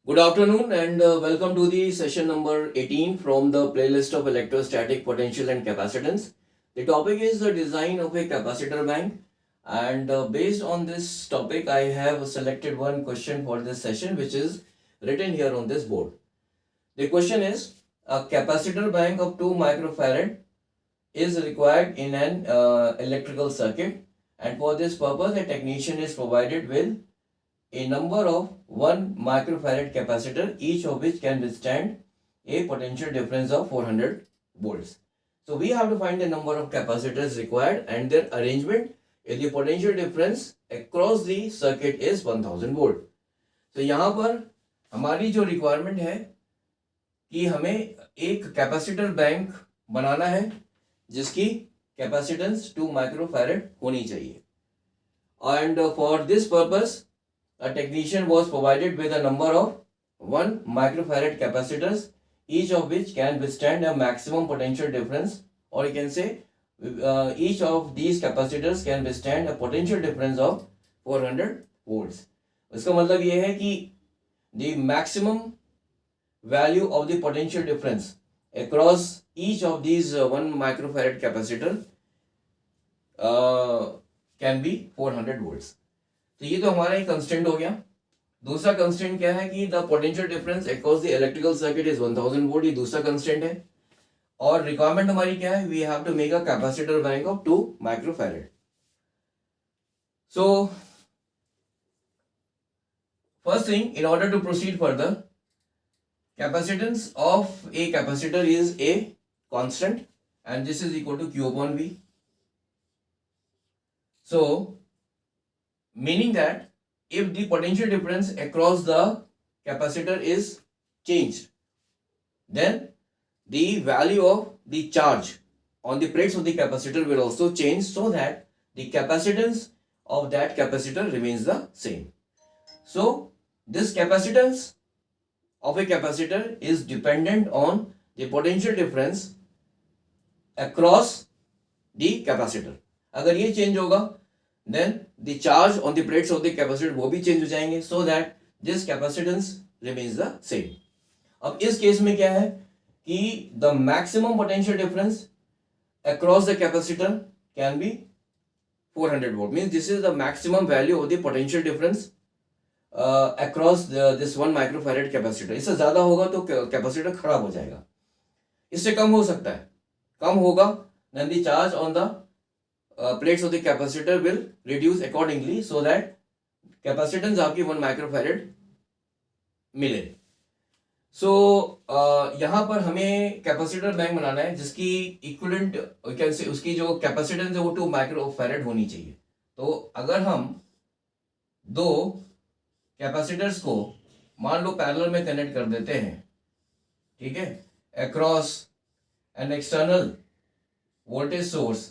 Good afternoon and welcome to the session number 18 from the playlist of electrostatic potential and capacitance. The topic is the design of a capacitor bank, and based on this topic I have selected one question for this session which is written here on this board. The question is, a capacitor bank of 2 microfarad is required in an electrical circuit, and for this purpose a technician is provided with a number of 1 microfarad capacitor, each of which can withstand a potential difference of 400 volts. So we have to find the number of capacitors required and their arrangement if the potential difference across the circuit is 1000 volt. तो यहाँ पर हमारी जो requirement है कि हमें एक capacitor bank बनाना है जिसकी कैपेसिटेंस 2 माइक्रोफैरड होनी चाहिए, and for this purpose a technician was provided with a number of 1 microfarad capacitors, each of which can withstand a maximum potential difference, or you can say each of these capacitors can withstand a potential difference of 400 volts. इसका मतलब ये है कि the maximum value of the potential difference across each of these 1 microfarad capacitor can be 400 volts. तो ये तो हमारा एक कंस्टेंट हो गया. दूसरा कंस्टेंट क्या है कि the potential difference across the electrical circuit is 1000 volt. ये दूसरा कंस्टेंट है. और रिक्वायरमेंट हमारी क्या है? We have to make a capacitor bank of 2 microfarad. So first thing, in order to proceed further, capacitance of a capacitor is a constant and this is equal to Q upon V. So meaning that if the potential difference across the capacitor is changed, then the value of the charge on the plates of the capacitor will also change, so that the capacitance of that capacitor remains the same. So this capacitance of a capacitor is dependent on the potential difference across the capacitor. अगर ये change होगा then the charge on the plates of the capacitor वो भी change हो जाएंगे, so that this capacitance remains the same. अब इस case में क्या है कि the maximum potential difference across the capacitor can be 400 volt. Means this is the maximum value of the potential difference across this 1 microfarad capacitor. इससे ज़्यादा होगा तो कैपेसिटर खराब हो जाएगा. इससे कम हो सकता है, कम होगा then the charge on the plates of the capacitor will reduce accordingly, so that capacitance आपकी 1 microfarad मिले. So यहाँ पर हमें कैपेसिटर बैंक बनाना है जिसकी इक्विवेलेंट कैन से उसकी जो कैपेसिटेंस है वो 2 माइक्रोफैरड होनी चाहिए. तो अगर हम दो कैपेसिटर्स को मान लो पैरेलल में कनेक्ट कर देते हैं, ठीक है, across an external voltage source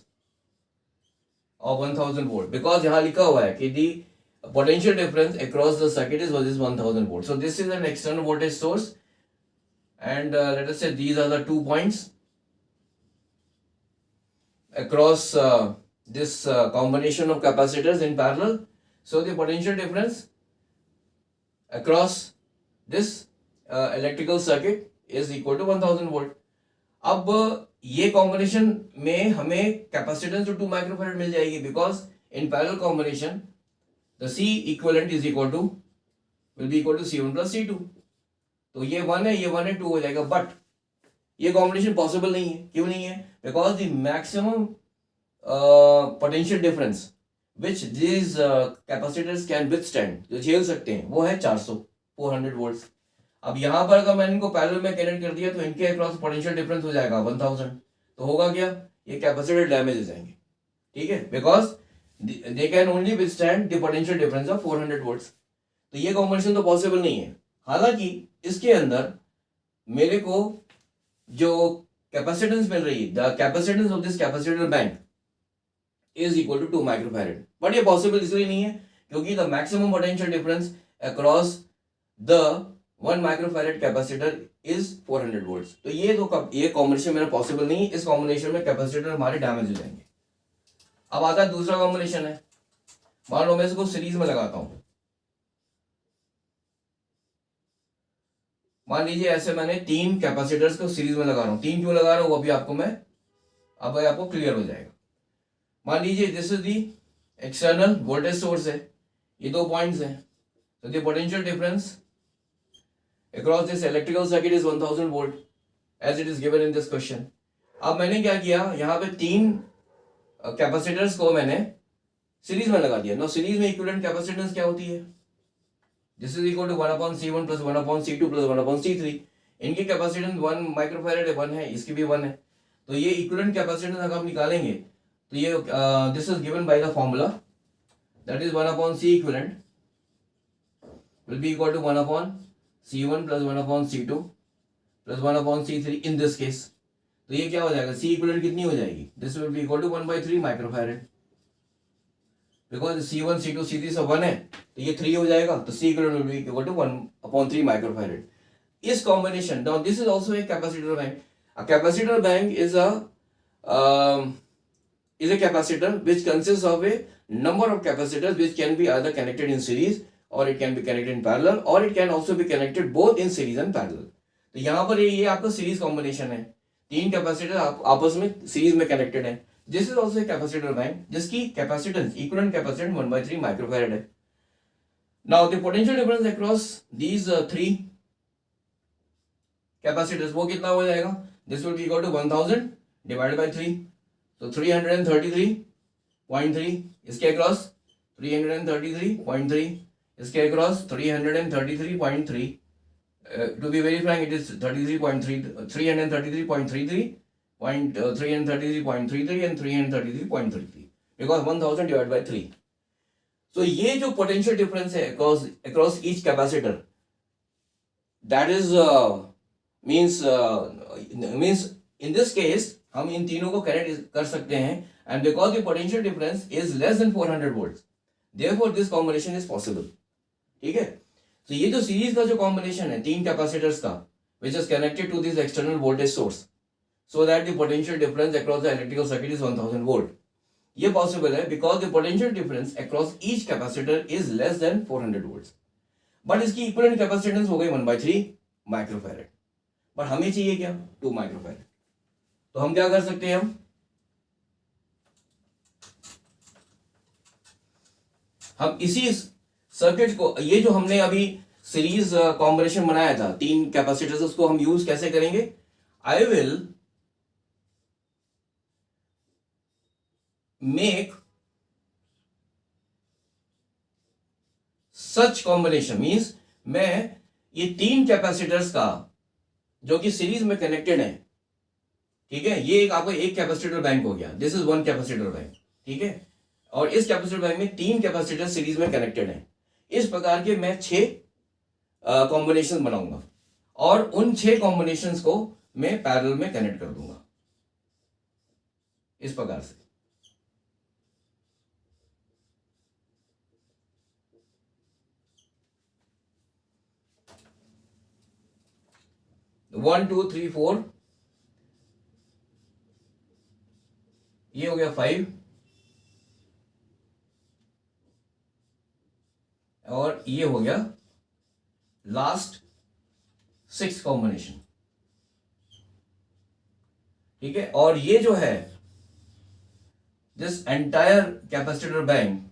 of 1000 volt, because यहाँ लिखा हुआ है कि the potential difference across the circuit is 1000 volt. So this is an external voltage source, and let us say these are the 2 points across this combination of capacitors in parallel. So the potential difference across this electrical circuit is equal to 1000 volt. अब ये combination में हमें capacitance जो 2 microfarad मिल जाएगी, because in parallel combination the C equivalent is equal to will be equal to C1 plus C2. तो ये 1 है, ये 1 है, 2 हो जाएगा. बट ये कॉम्बिनेशन पॉसिबल नहीं है. क्यों नहीं है? Because the maximum potential difference which these capacitors can withstand, जो झेल सकते हैं, वो है 400 वोल्ट्स. अब यहाँ पर अगर मैंने इनको पैरेलल में कनेक्ट कर दिया तो इनके अक्रॉस पोटेंशियल डिफरेंस हो जाएगा 1000. तो होगा क्या? ये कैपेसिटर डैमेज हो जाएंगे, ठीक है, because they can only withstand the potential difference of 400 volts. तो ये कॉम्बिनेशन तो पॉसिबल नहीं है. हालांकि इसके अंदर मेरे को जो कैपेसिटेंस मिल रही है, the capacitance of this capacitor bank is equal to 2 microfarad. But ये पॉसिबल इसलिए नहीं है क्योंकि the maximum potential difference across the 1 microfarad capacitor is 400 volts. तो ये कॉम्बिनेशन मेरा पॉसिबल नहीं है. इस कॉम्बिनेशन में कैपेसिटर हमारे डैमेज हो जाएंगे. अब आता है दूसरा कॉम्बिनेशन है. मान लो मैं इसको सीरीज में लगाता हूं, मान लीजिए ऐसे मैंने 3 कैपेसिटर्स को सीरीज में लगा रहा हूँ, 3 क्यों लगा रहा हूँ वो भी आपको मैं अब आपको क्लियर हो जाएगा। मान लीजिए this is the external voltage source है, ये 2 पॉइंट्स हैं, तो the potential difference across this electrical circuit is 1000 volt as it is given in this question. अब मैंने क्या किया, यहाँ पे 3 कैपेसिटर्स को मैंने सीरीज में लगा दिया। नो सीरीज में इक्विवेलेंट कैपेसिटेंस क्या होती है, this is equal to 1/C1 plus 1/C2 plus 1/C3। इनकी कैपेसिटेंस 1 माइक्रोफैरेड है, 1 है, इसकी भी 1 है, तो ये इक्विवेलेंट कैपेसिटेंस अगर हम निकालेंगे तो ये this is given by the formula that is 1/C equivalent will be equal to 1/C1 plus 1/C2 plus 1/C3 in this case। तो ये क्या हो जाएगा, C इक्विवेलेंट कितनी हो जाएगी, this will be equal to 1/3 microfarad, because C1 C2 C3 सब 1 है, तो ये 3 हो जाएगा, तो C equivalent will be equal to 1/3 microfarad. इस combination, now this is also a capacitor bank. A capacitor bank is a capacitor which consists of a number of capacitors which can be either connected in series or it can be connected in parallel or it can also be connected both in series and parallel। तो यहाँ पर ये आपका series combination है, 3 capacitor आपस में series में connected है। This is also capacitor bank जिसकी कैपेसिटेंस इक्विवेलेंट कैपेसिटेंस 1/3 माइक्रोफैरेड है। Now the potential difference across these 3 capacitors वो कितना हो जाएगा, this will be equal to 1000 divided by 3, तो 333.3 इसके अक्रॉस 333.3 इसके across 333.3 to be very frank it is 33.3 333.33 333.33 and 333.33 because 1000 divide by 3। तो ये जो पोटेंशियल डिफरेंस है across each capacitor that is means in this case हम इन तीनों को कनेक्ट कर सकते हैं and because the potential difference is less than 400 volts therefore this combination is possible. ठीक है, तो ये जो सीरीज का जो कॉम्बिनेशन है 3 कैपेसिटर्स का which is connected to this external voltage source so that the potential difference across the electrical circuit is 1000 volt, ये पॉसिबल है because the potential difference across each capacitor is less than 400 volts. But इसकी equivalent capacitance हो गई 1/3 microfarad, but हमें चाहिए क्या 2 microfarad. तो हम क्या कर सकते हैं, हम इसी सर्किट को, ये जो हमने अभी सीरीज कॉम्बिनेशन बनाया था 3 कैपेसिटर्स, उसको हम यूज कैसे करेंगे, I will make such combination, means मैं ये 3 कैपेसिटर्स का जो कि सीरीज में कनेक्टेड है, ठीक है, ये एक आपको एक कैपेसिटर बैंक हो गया, दिस इज 1 कैपेसिटर बैंक, ठीक है, और इस कैपेसिटर बैंक में 3 कैपेसिटर सीरीज में कनेक्टेड है। इस प्रकार के मैं 6 कॉम्बिनेशन बनाऊंगा और उन 6 कॉम्बिनेशंस को मैं पैरेलल में कनेक्ट कर दूंगा इस प्रकार से। वन टू थ्री फोर, ये हो गया 5 और ये हो गया लास्ट 6 कॉम्बिनेशन, ठीक है। और ये जो है this entire capacitor bank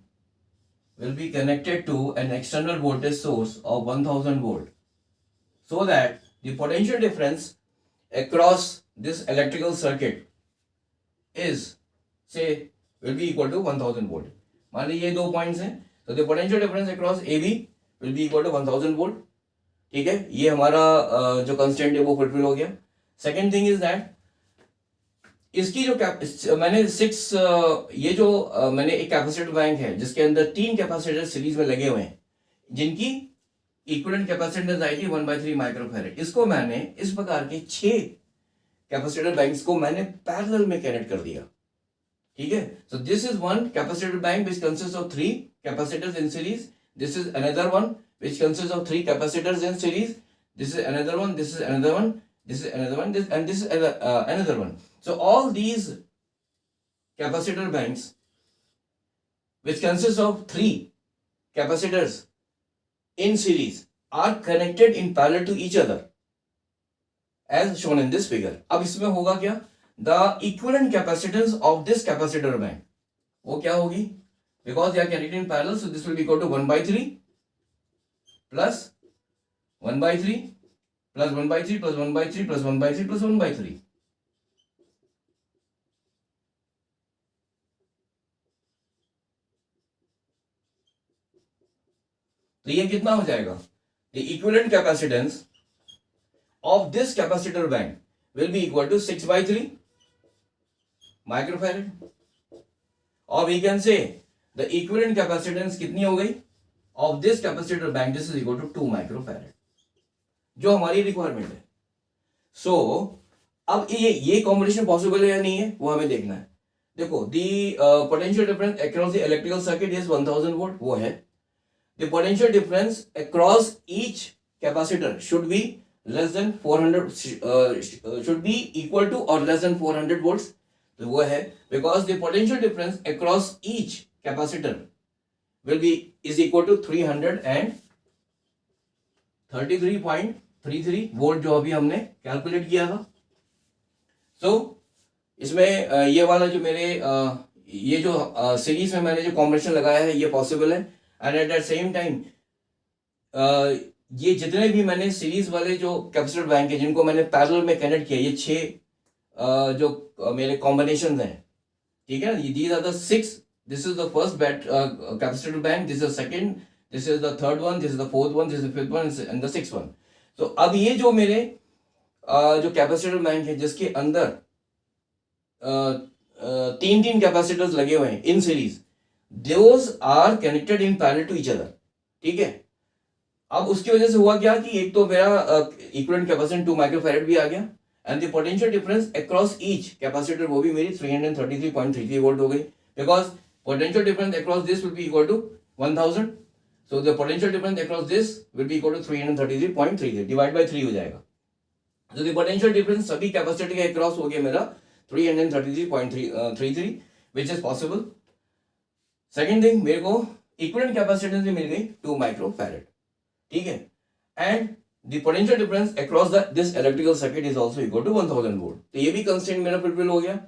will be connected to an external voltage source of 1000 volt so that the potential difference across this electrical circuit is say will be equal to 1000 volt। मान लीजिए ये 2 points हैं, तो the potential difference across AB will be equal to 1000 volt, ठीक है, ये हमारा जो कंस्टेंट है वो फुलफिल हो गया। सेकेंड थिंग इज दैट इसकी जो मैंने 6 ये जो मैंने एक कैपेसिटर बैंक है जिसके अंदर 3 कैपेसिटर सीरीज में लगे हुए हैं जिनकी इक्विवेलेंट कैपेसिटेंस आई थी 1/3 माइक्रोफैरेड, इसको मैंने इस प्रकार के 6 कैपेसिटर बैंक्स को मैंने पैरेलल में कनेक्ट कर दिया, ठीक है। So this is one capacitor bank which consist of 3 capacitors in series, this is another one which consist of 3 capacitors in series, this is another one, this is another one, this is another one, this and this is another one. So all these capacitor banks which consist of 3 capacitors in series are connected in parallel to each other, as shown in this figure. अब इसमें होगा क्या, the equivalent capacitance of this capacitor bank, वो क्या होगी, because they are connected in parallel, so this will be equal to 1/3 plus 1/3 plus 1/3 plus 1/3 plus 1/3 plus 1/3. तो ये कितना हो जाएगा, the equivalent capacitance of this capacitor bank will be equal to 6/3 microfarad, or we can say the equivalent capacitance कितनी हो गई of this capacitor bank, this is equal to 2 microfarad, जो हमारी रिक्वायरमेंट है. सो अब ये कॉम्बिनेशन पॉसिबल है या नहीं है वो हमें देखना है. देखो, the potential difference across the electrical circuit is 1000 volt, वो है. The potential difference across each capacitor should be less than 400, should be equal to और लेस देन 400 वोल्ट्स, तो वो है. Because the potential difference across each capacitor will be is equal to 333.33 volt, जो अभी हमने calculate किया था. सो इसमें ये वाला जो मेरे ये जो सीरीज में मैंने जो कॉम्बिनेशन लगाया है ये पॉसिबल है. And at the same time ये जितने भी मैंने सीरीज वाले जो कैपेसिटर बैंक है जिनको मैंने पैरेलल में कनेक्ट किया, ये 6 जो मेरे कॉम्बिनेशन हैं, ठीक है ना, these are the 6. This is the first capacitor bank, this is the second, this is the third one, this is the fourth one, this is the fifth one and the sixth one. So अब ये जो मेरे जो capacitor bank है जिसके अंदर 3 capacitors लगे हुए हैं in series, those are connected in parallel to each other, ठीक है. अब उसकी वजह से हुआ क्या कि एक तो मेरा इक्विवेलेंट कैपेसिटेंस 2 माइक्रोफैरड भी आ गया, and the potential difference across each capacitor वो भी मेरी 333.33 वोल्ट हो गई, because potential difference across this will be equal to 1000, so the potential difference across this will be equal to 333.33 divided by 3 हो जाएगा. so the potential difference सभी capacitor के across हो गया मेरा 333.33 which is possible. second thing, मेरे को equivalent capacitance भी मिल गई 2 माइक्रोफैरड, ठीक है, and the potential difference across this electrical circuit is also equal to 1000 volt. तो ये भी कंस्ट्रेंट मेरा फुलफिल हो गया.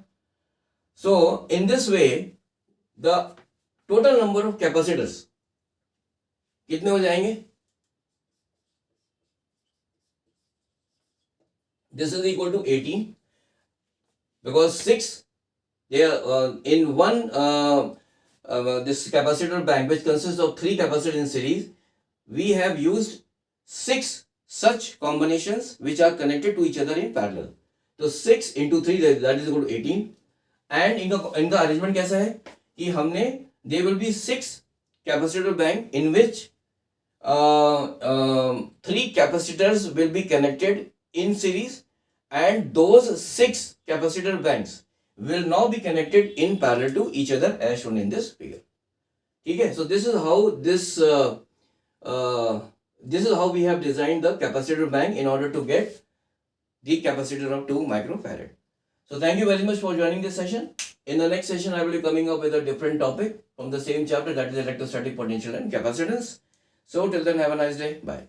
so in this way the total number of capacitors कितने हो जाएंगे, this is equal to 18 because 6 they are in one this capacitor bank which consists of 3 capacitors in series. We have used 6 such combinations which are connected to each other in parallel. तो 6 into 3 that is equal to 18. and इनका arrangement कैसा है कि हमने there will be 6 capacitor bank in which 3 capacitors will be connected in series, and those 6 capacitor banks will now be connected in parallel to each other as shown in this figure. ठीक है. so this is how this is how we have designed the capacitor bank in order to get the capacitor of 2 microfarad. So thank you very much for joining this session. In the next session, I will be coming up with a different topic from the same chapter, that is electrostatic potential and capacitance. So till then, have a nice day. Bye.